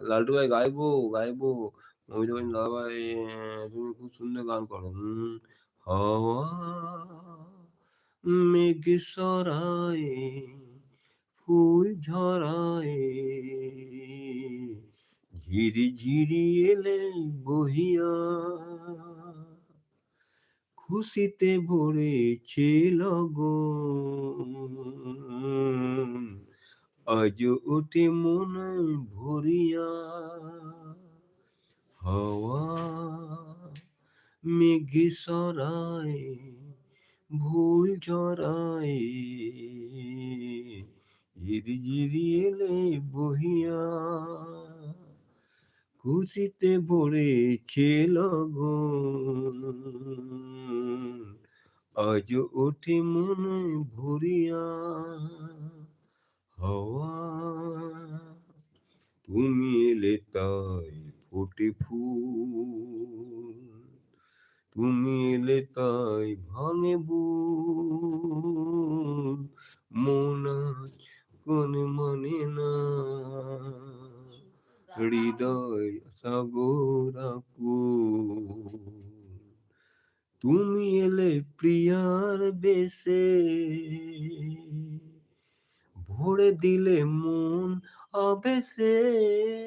লালটু ভাই গাইবো, গাইবো। মমিতা বললেন, দাদা ভাই তুমি খুব সুন্দর গান করো। হাওয়া মেঘ সরায় ফুল ঝরায় ঝিরি ঝিরি এলে বহিয়া খুশিতে ভরেছে লগন আজ ওঠে মন ভরিয়া হাওয়া মেঘ সরায় ভুল ঝরায় ঝিরি ঝিরি এলে বহিয়া খুশিতে ভরেছে লগন আজ ওঠে মন ভরিয়া হাওয়া তুমি এলে তাই ফোটে ফুল তুমি এলে তাই ভাঙে বুক মন আজ কোন মানে না হৃদয় সাগর আকুল তুমি এলে প্রিয়ার বেশে ভরে দিলে মন আবেশে